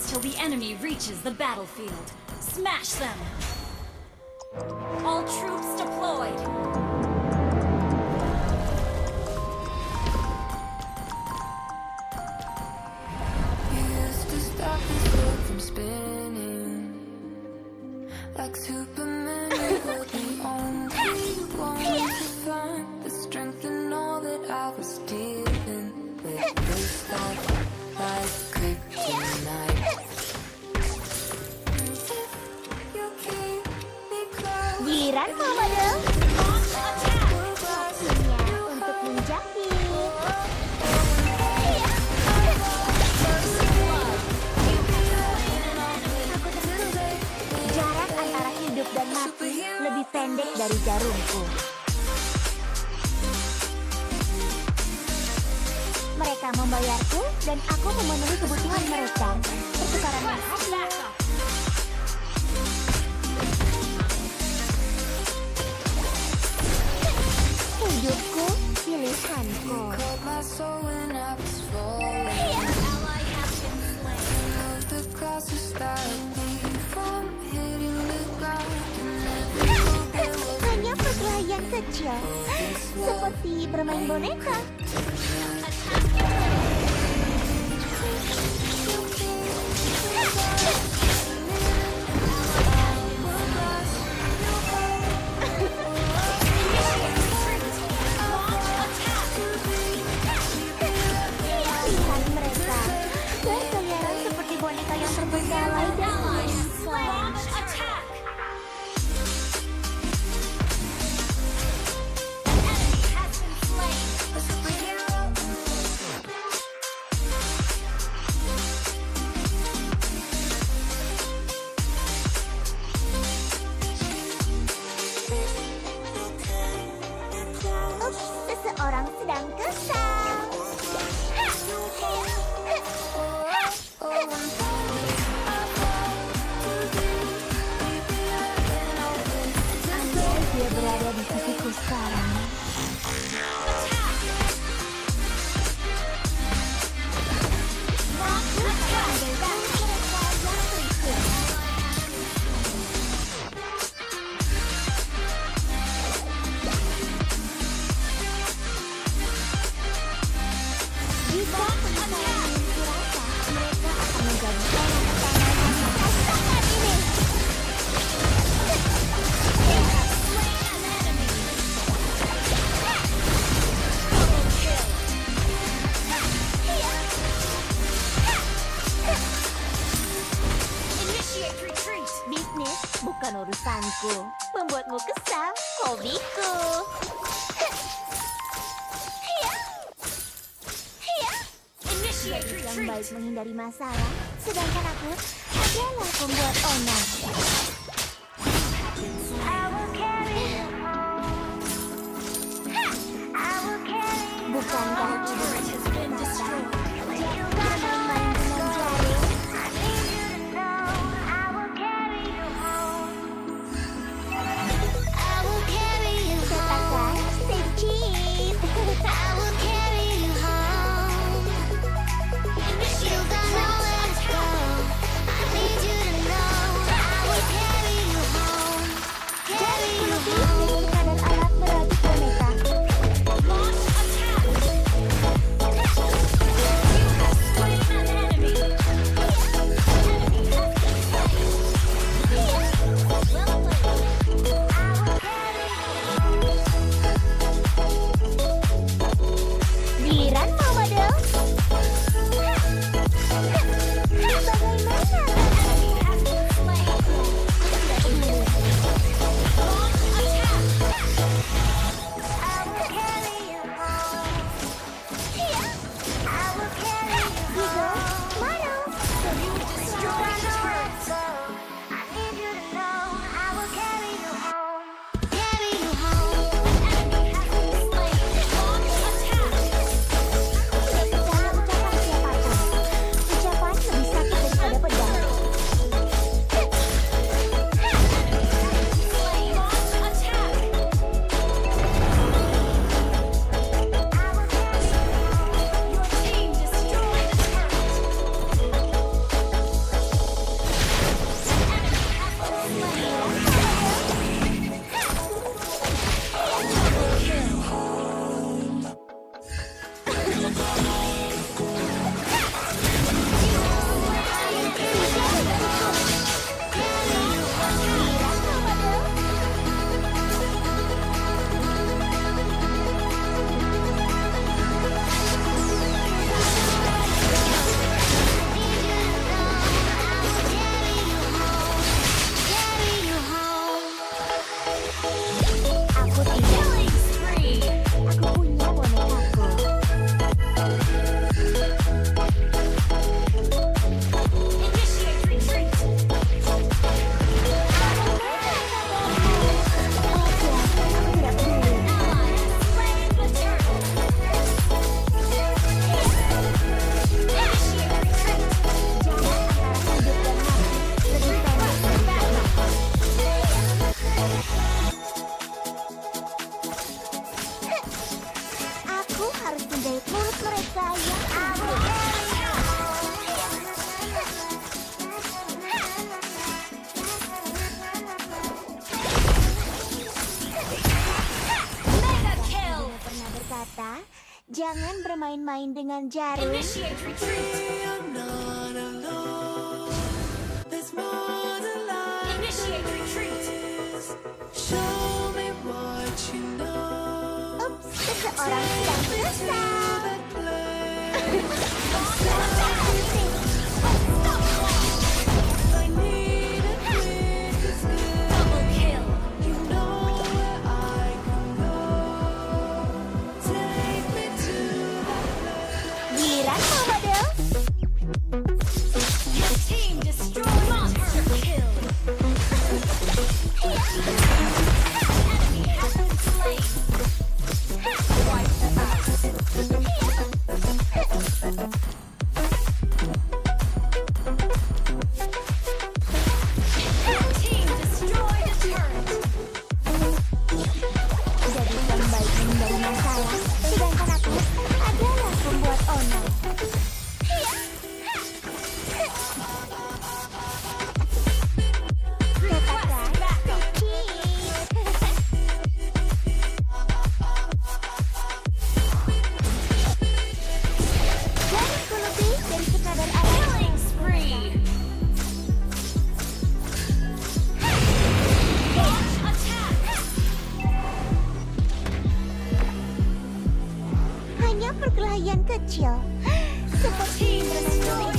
till the enemy reaches the battlefield. Smash them! All troops deployed! From spinning like Superman, you were the only one to find the strength in all that I was dealing with. This life like kryptonite. You keep me close. Giliran mama dong. Waktunya untuk menjahit. Jarak antara hidup dan mati lebih pendek dari jarumku. Mereka membayarku dan aku memenuhi kebutuhan mereka. Pertukaran yang adil. Hidupku, pilihanku. Hanya perkelahian kecil, seperti bermain boneka. Lihat mereka, berkeliaran seperti boneka yang terbengkalai dan menyesal. Ups, seseorang sedang kesal. Andai dia berada di sisiku sekarang. Jika penyelesaian dirasa, mereka akan menjadi orang pertama yang merasakan ini. Initiate retreat! Bisnis bukan urusanku. Membuatmu kesal, hobiku. Initiate Gadis yang retreat! baik menghindari masalah, sedangkan aku adalah pembuat onar. Bukankah itu Turret has been destroyed. bermain dengan jarum? Katakan stay cheese. Dengan kadar alat meracik boneka. Launch attack! bermain-main dengan jarum. Initiate retreat. Initiate retreat. Ups, seseorang sedang berusaha. Double kill. Giliran model. Your team destroyed. Monster kill. Enemy has been slain. Wipe them out. Your team destroyed a turret. Jadi pembagian dari masalah, sedangkan aku adalah pembuat onar. Katakan, jariku lebih dari sekadar alat. Killing spree. Launch attack. Hanya perkelahian kecil. Team destroyed